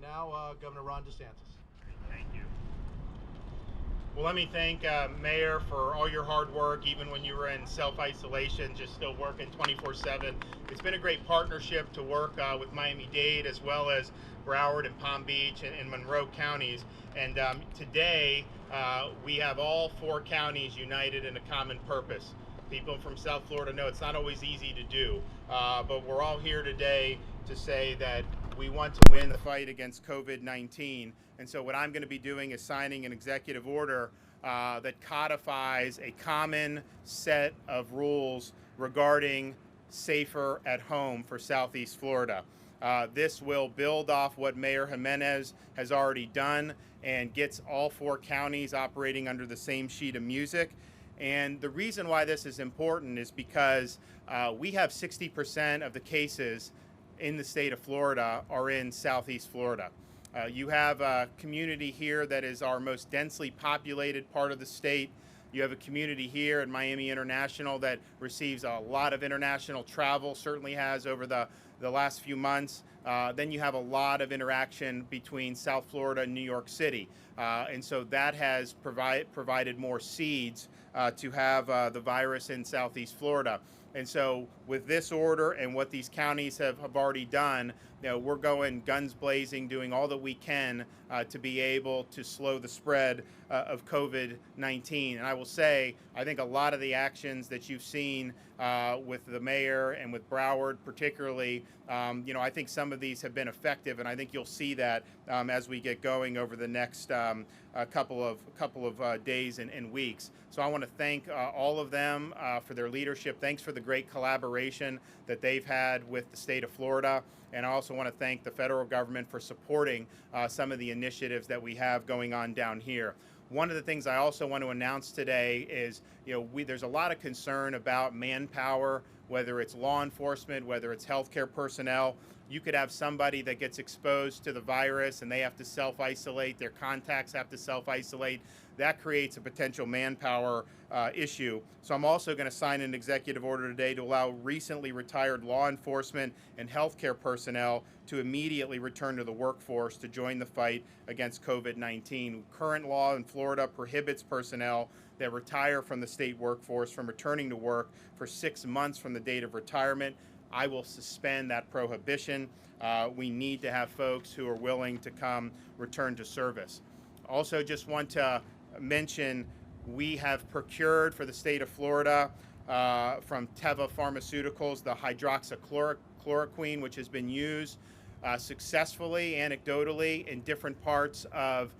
now, Governor Ron DeSantis. Thank you. Well, let me thank Mayor for all your hard work, even when you were in self-isolation, just still working 24/7. It's been a great partnership to work with Miami-Dade as well as Broward and Palm Beach and Monroe counties. And today, we have all 4 counties united in a common purpose. People from South Florida know it's not always easy to do, but we're all here today to say that we want to win the fight against COVID-19. And so what I'm going to be doing is signing an executive order that codifies a common set of rules regarding safer at home for Southeast Florida. This will build off what Mayor Gimenez has already done and gets all 4 counties operating under the same sheet of music. And the reason why this is important is because we have 60% of the cases in the state of Florida are in Southeast Florida. You have a community here that is our most densely populated part of the state. You have a community here at Miami International that receives a lot of international travel, certainly has over the last few months. Then you have a lot of interaction between South Florida and New York City. And so that has provided more seeds to have the virus in Southeast Florida. And so with this order and what these counties have already done, we're going guns blazing, doing all that we can to be able to slow the spread of COVID-19. And I will say, I think a lot of the actions that you've seen with the mayor and with Broward particularly, I think some of these have been effective, and I think you'll see that as we get going over the next couple of days and weeks. So I want to thank all of them for their leadership. Thanks for the great collaboration that they've had with the state of Florida. And I also want to thank the federal government for supporting some of the initiatives that we have going on down here. One of the things I also want to announce today is, there's a lot of concern about manpower, whether it's law enforcement, whether it's healthcare personnel. You could have somebody that gets exposed to the virus and they have to self-isolate, their contacts have to self-isolate. That creates a potential manpower issue. So I'm also going to sign an executive order today to allow recently retired law enforcement and healthcare personnel to immediately return to the workforce to join the fight against COVID-19. Current law in Florida prohibits personnel that retire from the state workforce from returning to work for 6 months from the date of retirement. I will suspend that prohibition. We need to have folks who are willing to come return to service. Also, just want to mention we have procured for the state of Florida from Teva Pharmaceuticals the hydroxychloroquine, which has been used successfully, anecdotally, in different parts of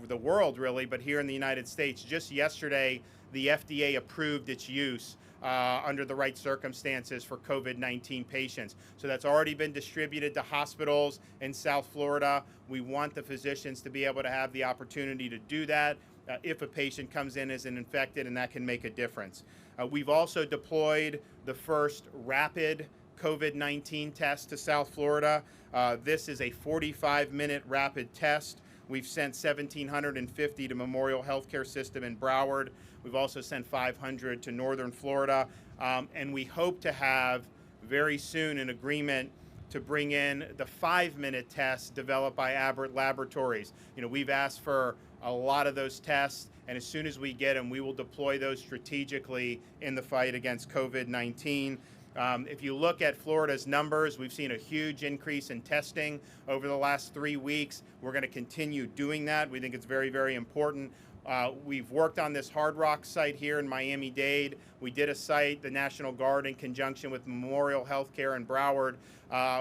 the world, really, but here in the United States. Just yesterday, the FDA approved its use under the right circumstances for COVID-19 patients. So that's already been distributed to hospitals in South Florida. We want the physicians to be able to have the opportunity to do that if a patient comes in as an infected, and that can make a difference. We've also deployed the first rapid COVID-19 test to South Florida. This is a 45-minute rapid test. We've sent 1,750 to Memorial Healthcare System in Broward. We've also sent 500 to Northern Florida. And we hope to have very soon an agreement to bring in the 5-minute test developed by Abbott Laboratories. We've asked for a lot of those tests, and as soon as we get them, we will deploy those strategically in the fight against COVID-19. If you look at Florida's numbers, we've seen a huge increase in testing over the last 3 weeks. We're going to continue doing that. We think it's very, very important. We've worked on this Hard Rock site here in Miami-Dade. We did a site, the National Guard, in conjunction with Memorial Healthcare in Broward.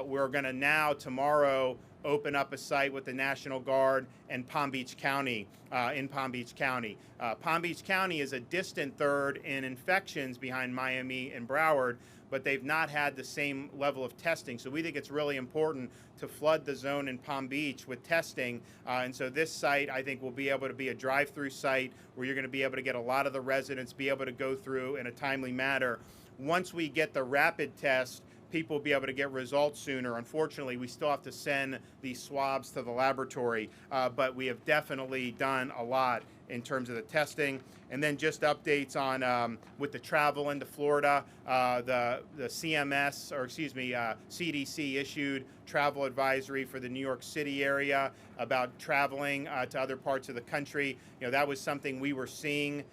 We're going to now, tomorrow, open up a site with the National Guard and Palm Beach County, in Palm Beach County. Palm Beach County is a distant third in infections behind Miami and Broward, but they've not had the same level of testing. So we think it's really important to flood the zone in Palm Beach with testing. And so this site, I think, will be able to be a drive-through site where you're going to be able to get a lot of the residents be able to go through in a timely manner. Once we get the rapid test people will be able to get results sooner. Unfortunately, we still have to send these swabs to the laboratory, but we have definitely done a lot in terms of the testing. And then just updates on with the travel into Florida, the CMS, or excuse me, CDC issued travel advisory for the New York City area about traveling to other parts of the country. You know, that was something we were seeing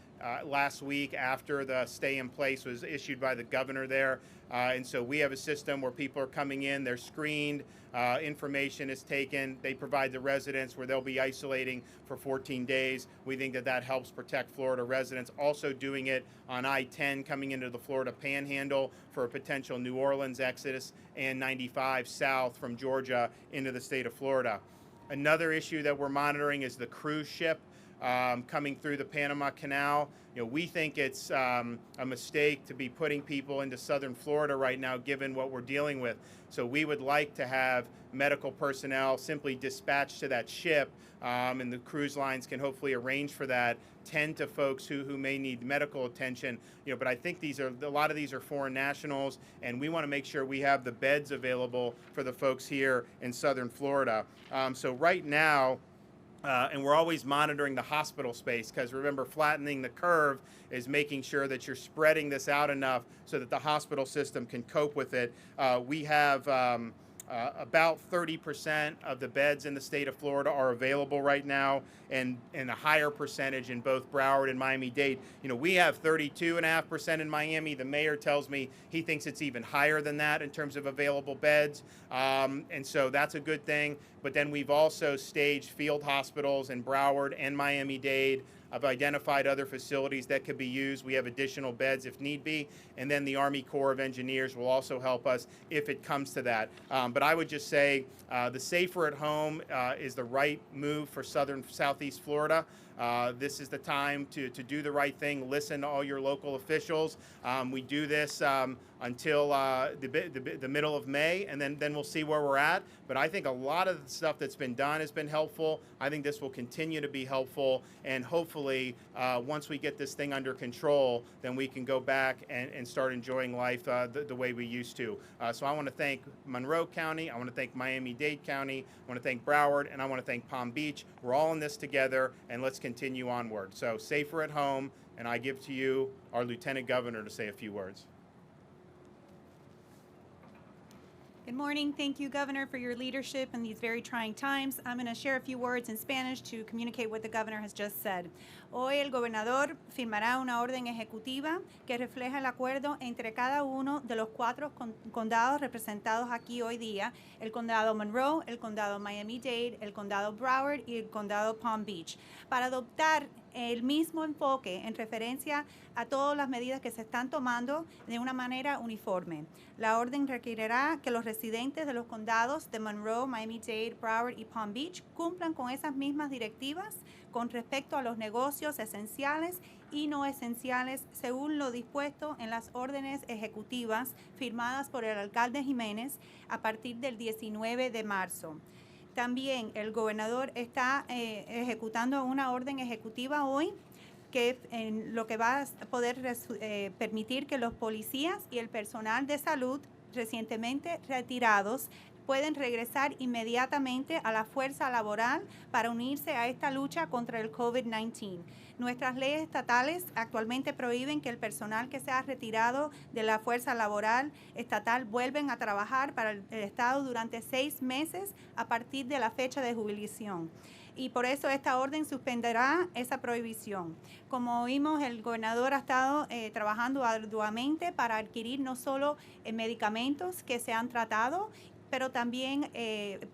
last week after the stay in place was issued by the governor there. And so we have a system where people are coming in, they're screened, information is taken, they provide the residents where they'll be isolating for 14 days. We think that that helps protect Florida residents. Also doing it on I-10 coming into the Florida Panhandle for a potential New Orleans exodus, and 95 south from Georgia into the state of Florida. Another issue that we're monitoring is the cruise ship coming through the Panama Canal. You know, we think it's a mistake to be putting people into southern Florida right now, given what we're dealing with. So we would like to have medical personnel simply dispatched to that ship, and the cruise lines can hopefully arrange for that, tend to folks who may need medical attention. You know, but I think a lot of these are foreign nationals, and we want to make sure we have the beds available for the folks here in southern Florida. So right now, and we're always monitoring the hospital space, because remember, flattening the curve is making sure that you're spreading this out enough so that the hospital system can cope with it. We have about 30% of the beds in the state of Florida are available right now, and a higher percentage in both Broward and Miami-Dade. You know, we have 32.5% in Miami. The mayor tells me he thinks it's even higher than that in terms of available beds, and so that's a good thing. But then we've also staged field hospitals in Broward and Miami-Dade. I've identified other facilities that could be used. We have additional beds if need be. And then the Army Corps of Engineers will also help us if it comes to that. But I would just say the safer at home is the right move for southeast Florida. This is the time to do the right thing. Listen to all your local officials. We do this until the middle of May, and then we'll see where we're at. But I think a lot of the stuff that's been done has been helpful. I think this will continue to be helpful, and hopefully once we get this thing under control, then we can go back and start enjoying life the way we used to. So I want to thank Monroe County, I want to thank Miami-Dade County, I want to thank Broward, and I want to thank Palm Beach. We're all in this together, and let's continue onward. So safer at home, and I give to you our Lieutenant Governor to say a few words. Good morning. Thank you, Governor, for your leadership in these very trying times. I'm going to share a few words in Spanish to communicate what the Governor has just said. Hoy el gobernador firmará una orden ejecutiva que refleja el acuerdo entre cada uno de los 4 condados representados aquí hoy día, el condado Monroe, el condado Miami-Dade, el condado Broward y el condado Palm Beach, para adoptar el mismo enfoque en referencia a todas las medidas que se están tomando de una manera uniforme. La orden requerirá que los residentes de los condados de Monroe, Miami-Dade, Broward y Palm Beach cumplan con esas mismas directivas con respecto a los negocios esenciales y no esenciales, según lo dispuesto en las órdenes ejecutivas firmadas por el alcalde Gimenez a partir del 19 de marzo. También el gobernador está ejecutando una orden ejecutiva hoy lo que va a poder permitir que los policías y el personal de salud recientemente retirados pueden regresar inmediatamente a la fuerza laboral para unirse a esta lucha contra el COVID-19. Nuestras leyes estatales actualmente prohíben que el personal que se ha retirado de la fuerza laboral estatal vuelven a trabajar para el Estado durante 6 meses a partir de la fecha de jubilación. Y por eso esta orden suspenderá esa prohibición. Como oímos, el gobernador ha estado trabajando arduamente para adquirir no solo medicamentos que se han tratado, pero también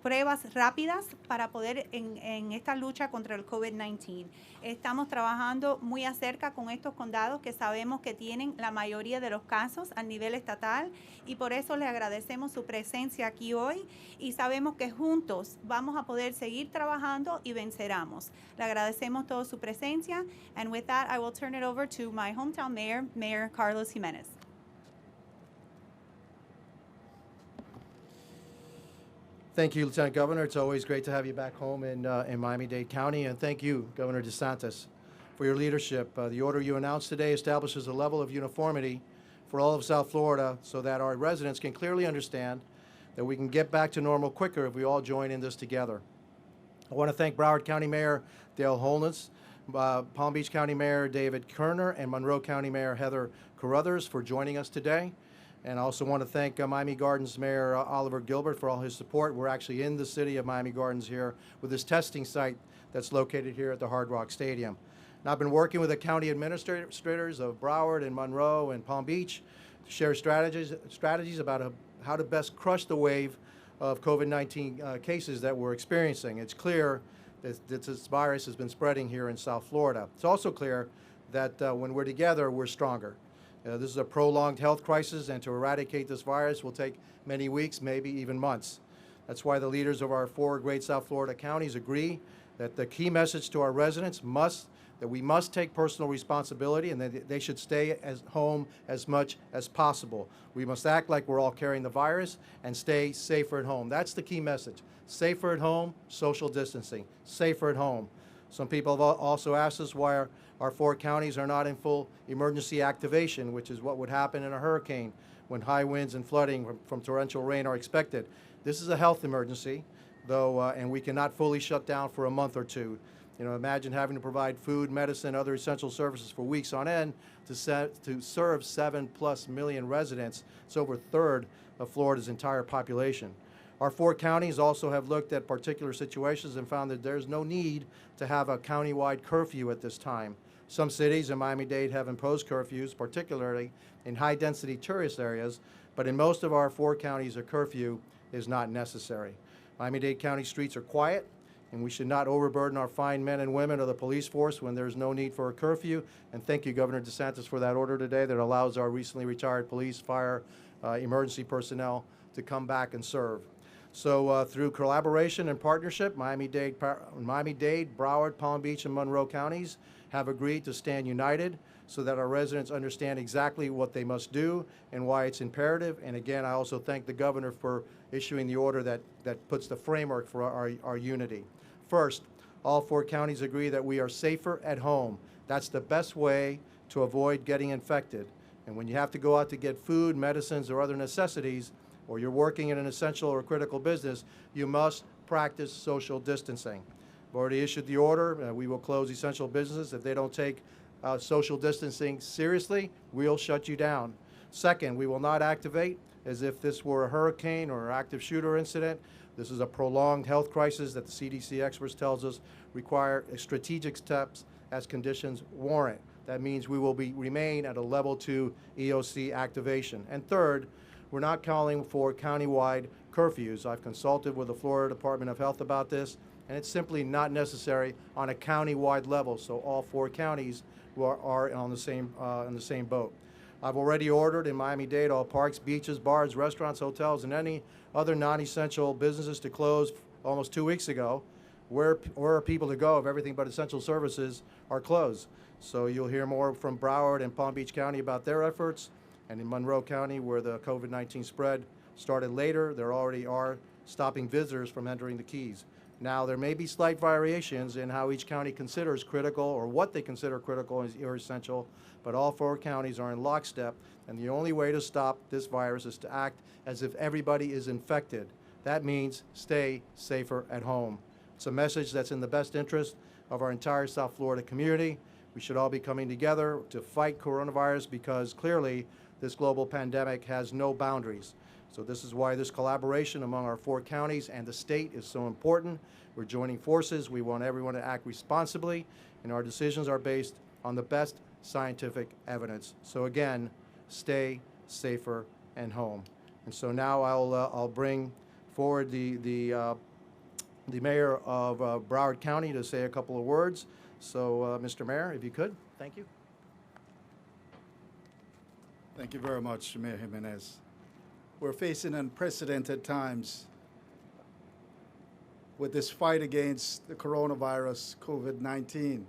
pruebas rápidas para poder en esta lucha contra el COVID-19. Estamos trabajando muy acerca con estos condados que sabemos que tienen la mayoría de los casos a nivel estatal, y por eso le agradecemos su presencia aquí hoy y sabemos que juntos vamos a poder seguir trabajando y venceremos. Le agradecemos toda su presencia, and with that I will turn it over to my hometown mayor, Mayor Carlos Gimenez. Thank you, Lieutenant Governor. It's always great to have you back home in Miami-Dade County. And thank you, Governor DeSantis, for your leadership. The order you announced today establishes a level of uniformity for all of South Florida so that our residents can clearly understand that we can get back to normal quicker if we all join in this together. I want to thank Broward County Mayor Dale Holness, Palm Beach County Mayor David Kerner, and Monroe County Mayor Heather Carruthers for joining us today. And I also want to thank Miami Gardens Mayor Oliver Gilbert for all his support. We're actually in the city of Miami Gardens here with this testing site that's located here at the Hard Rock Stadium. And I've been working with the county administrators of Broward and Monroe and Palm Beach to share strategies about how to best crush the wave of COVID-19 cases that we're experiencing. It's clear that this virus has been spreading here in South Florida. It's also clear that when we're together, we're stronger. This is a prolonged health crisis, and to eradicate this virus will take many weeks, maybe even months. That's why the leaders of our 4 great South Florida counties agree that the key message to our residents that we must take personal responsibility and that they should stay at home as much as possible. We must act like we're all carrying the virus and stay safer at home. That's the key message. Safer at home, social distancing. Safer at home. Some people have also asked us why our 4 counties are not in full emergency activation, which is what would happen in a hurricane when high winds and flooding from torrential rain are expected. This is a health emergency, though, and we cannot fully shut down for a month or two. Imagine having to provide food, medicine, other essential services for weeks on end to serve 7+ million residents. It's over a third of Florida's entire population. Our 4 counties also have looked at particular situations and found that there's no need to have a countywide curfew at this time. Some cities in Miami-Dade have imposed curfews, particularly in high-density tourist areas, but in most of our 4 counties, a curfew is not necessary. Miami-Dade County streets are quiet, and we should not overburden our fine men and women of the police force when there's no need for a curfew. And thank you, Governor DeSantis, for that order today that allows our recently retired police, fire, emergency personnel to come back and serve. So through collaboration and partnership, Miami-Dade, Broward, Palm Beach, and Monroe counties have agreed to stand united so that our residents understand exactly what they must do and why it's imperative. And again, I also thank the governor for issuing the order that puts the framework for our unity. First, all 4 counties agree that we are safer at home. That's the best way to avoid getting infected. And when you have to go out to get food, medicines, or other necessities, or you're working in an essential or critical business, you must practice social distancing. I've already issued the order. We will close essential businesses. If they don't take social distancing seriously, we'll shut you down. Second, we will not activate as if this were a hurricane or an active shooter incident. This is a prolonged health crisis that the CDC experts tells us require strategic steps as conditions warrant. That means we will remain at a level 2 EOC activation. And third, we're not calling for countywide curfews. I've consulted with the Florida Department of Health about this, and it's simply not necessary on a county-wide level, so all 4 counties are on the same boat. I've already ordered in Miami-Dade all parks, beaches, bars, restaurants, hotels, and any other non-essential businesses to close almost 2 weeks ago. Where are people to go if everything but essential services are closed? So you'll hear more from Broward and Palm Beach County about their efforts. And in Monroe County, where the COVID-19 spread started later, there already are stopping visitors from entering the Keys. Now, there may be slight variations in how each county considers critical or what they consider critical or essential, but all 4 counties are in lockstep, and the only way to stop this virus is to act as if everybody is infected. That means stay safer at home. It's a message that's in the best interest of our entire South Florida community. We should all be coming together to fight coronavirus because clearly this global pandemic has no boundaries. So this is why this collaboration among our 4 counties and the state is so important. We're joining forces. We want everyone to act responsibly, and our decisions are based on the best scientific evidence. So again, stay safer and home. And so now I'll bring forward the mayor of Broward County to say a couple of words. So Mr. Mayor, if you could, thank you. Thank you very much, Mayor Gimenez. We're facing unprecedented times with this fight against the coronavirus, COVID-19.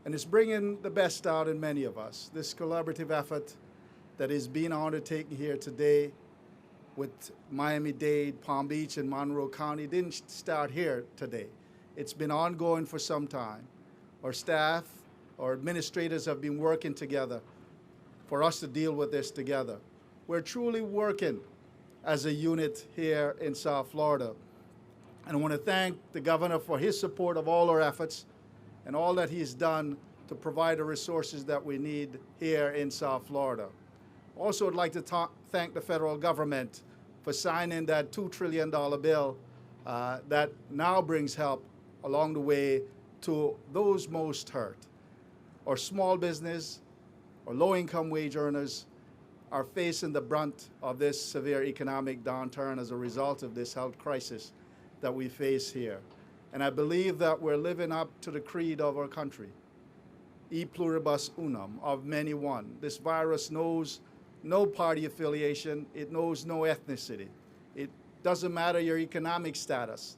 And it's bringing the best out in many of us. This collaborative effort that is being undertaken here today with Miami-Dade, Palm Beach, and Monroe County didn't start here today. It's been ongoing for some time. Our staff, our administrators have been working together for us to deal with this together. We're truly working as a unit here in South Florida. And I want to thank the governor for his support of all our efforts and all that he's done to provide the resources that we need here in South Florida. Also, I'd like to thank the federal government for signing that $2 trillion bill that now brings help along the way to those most hurt. Our small business, our low-income wage earners are facing the brunt of this severe economic downturn as a result of this health crisis that we face here. And I believe that we're living up to the creed of our country, e pluribus unum, of many one. This virus knows no party affiliation. It knows no ethnicity. It doesn't matter your economic status.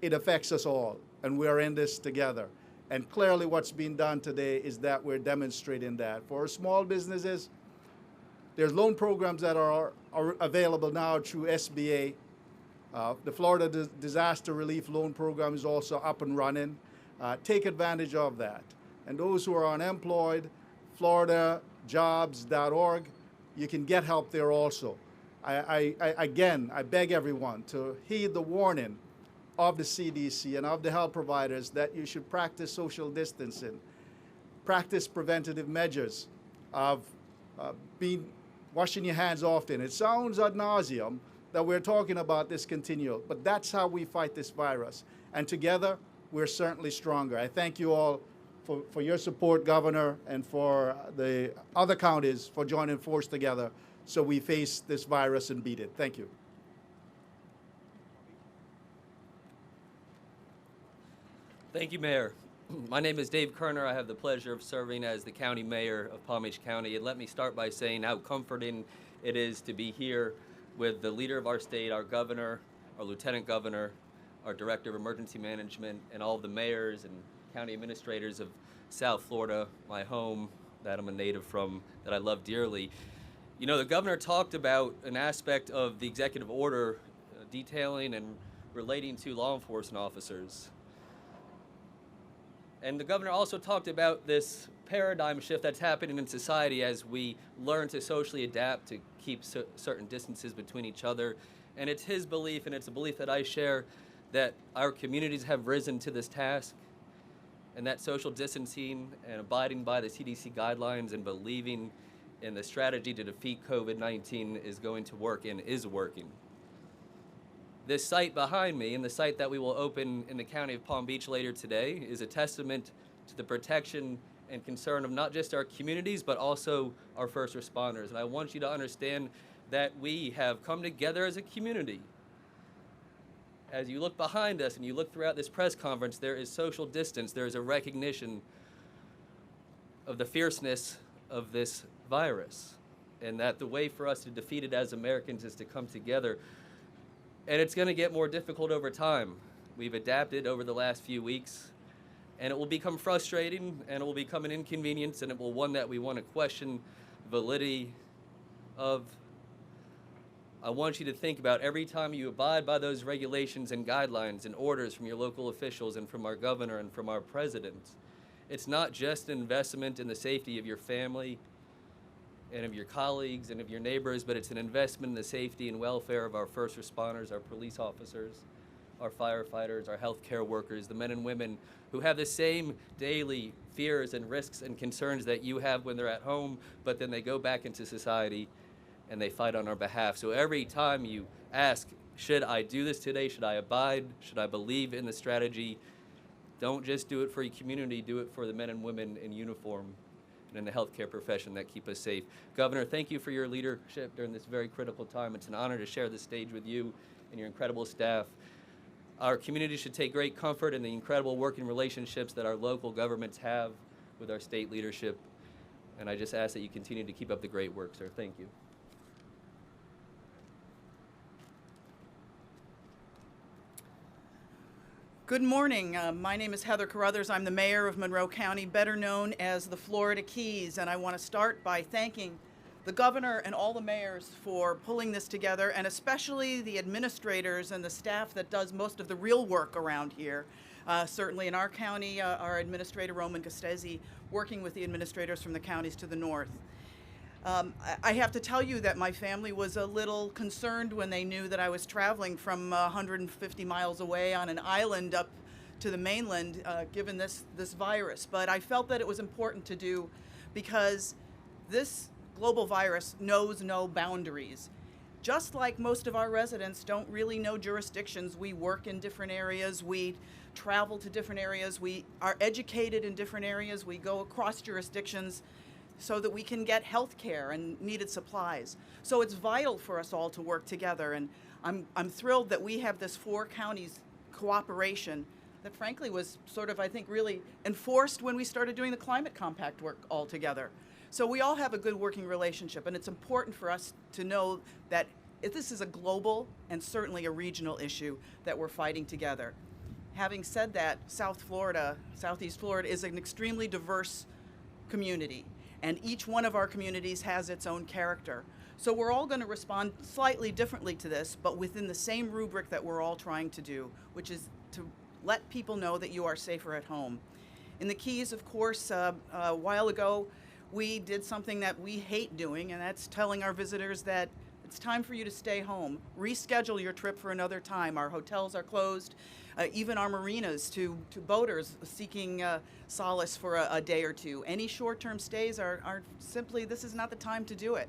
It affects us all, and we're in this together. And clearly what's being done today is that we're demonstrating that. For our small businesses, there's loan programs that are available now through SBA. The Florida Disaster Relief Loan Program is also up and running. Take advantage of that. And those who are unemployed, floridajobs.org, you can get help there also. Again, I beg everyone to heed the warning of the CDC and of the health providers that you should practice social distancing, practice preventative measures of washing your hands often. It sounds ad nauseum that we're talking about this continual, but that's how we fight this virus. And together, we're certainly stronger. I thank you all for your support, Governor, and for the other counties for joining force together so we face this virus and beat it. Thank you. Thank you, Mayor. My name is Dave Kerner. I have the pleasure of serving as the County Mayor of Palm Beach County. And let me start by saying how comforting it is to be here with the leader of our state, our governor, our lieutenant governor, our director of emergency management, and all of the mayors and county administrators of South Florida, my home, that I'm a native from, that I love dearly. You know, the governor talked about an aspect of the executive order detailing and relating to law enforcement officers. And the governor also talked about this paradigm shift that's happening in society as we learn to socially adapt to keep certain distances between each other. And it's his belief, and it's a belief that I share, that our communities have risen to this task, and that social distancing and abiding by the CDC guidelines and believing in the strategy to defeat COVID-19 is going to work and is working. This site behind me, and the site that we will open in the county of Palm Beach later today, is a testament to the protection and concern of not just our communities, but also our first responders. And I want you to understand that we have come together as a community. As you look behind us and you look throughout this press conference, there is social distance. There is a recognition of the fierceness of this virus, and that the way for us to defeat it as Americans is to come together. And it's going to get more difficult over time. We've adapted over the last few weeks, and it will become frustrating, and it will become an inconvenience, and it will one that we want to question validity of. I want you to think about every time you abide by those regulations and guidelines and orders from your local officials and from our governor and from our president. It's not just an investment in the safety of your family and of your colleagues and of your neighbors, but it's an investment in the safety and welfare of our first responders, our police officers, our firefighters, our healthcare workers, the men and women who have the same daily fears and risks and concerns that you have when they're at home, but then they go back into society and they fight on our behalf. So every time you ask, should I do this today? Should I abide? Should I believe in the strategy? Don't just do it for your community, do it for the men and women in uniform and in the healthcare profession that keep us safe. Governor, thank you for your leadership during this very critical time. It's an honor to share the stage with you and your incredible staff. Our community should take great comfort in the incredible working relationships that our local governments have with our state leadership. And I just ask that you continue to keep up the great work, sir. Thank you. Good morning. My name is Heather Carruthers. I'm the mayor of Monroe County, better known as the Florida Keys, and I want to start by thanking the governor and all the mayors for pulling this together, and especially the administrators and the staff that does most of the real work around here. Certainly in our county, our administrator, Roman Gastesi, working with the administrators from the counties to the north. I have to tell you that my family was a little concerned when they knew that I was traveling from 150 miles away on an island up to the mainland, given this virus. But I felt that it was important to do because this global virus knows no boundaries. Just like most of our residents don't really know jurisdictions, we work in different areas, we travel to different areas, we are educated in different areas, we go across jurisdictions so that we can get health care and needed supplies. So it's vital for us all to work together, and I'm thrilled that we have this 4 counties cooperation that frankly was sort of, I think, really enforced when we started doing the climate compact work all together. So we all have a good working relationship, and it's important for us to know that this is a global and certainly a regional issue that we're fighting together. Having said that, Southeast Florida is an extremely diverse community, and each one of our communities has its own character. So we're all going to respond slightly differently to this, but within the same rubric that we're all trying to do, which is to let people know that you are safer at home. In the Keys, of course, a while ago, we did something that we hate doing, and that's telling our visitors that it's time for you to stay home. Reschedule your trip for another time. Our hotels are closed, even our marinas to boaters seeking solace for a day or two. Any short-term stays are simply, this is not the time to do it.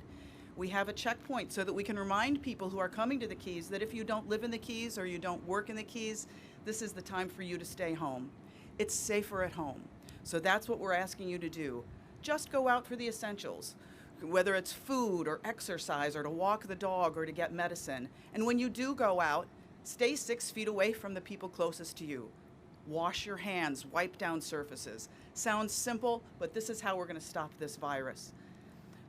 We have a checkpoint so that we can remind people who are coming to the Keys that if you don't live in the Keys or you don't work in the Keys, this is the time for you to stay home. It's safer at home. So that's what we're asking you to do. Just go out for the essentials, whether it's food or exercise or to walk the dog or to get medicine. And when you do go out, stay 6 feet away from the people closest to you. Wash your hands, wipe down surfaces. Sounds simple, but this is how we're going to stop this virus.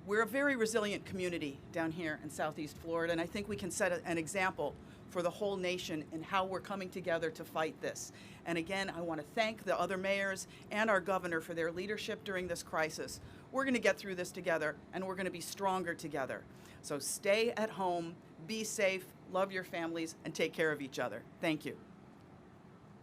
We're a very resilient community down here in Southeast Florida, and I think we can set an example for the whole nation in how we're coming together to fight this. And again, I want to thank the other mayors and our governor for their leadership during this crisis. We're going to get through this together, and we're going to be stronger together. So stay at home, be safe, love your families, and take care of each other. Thank you.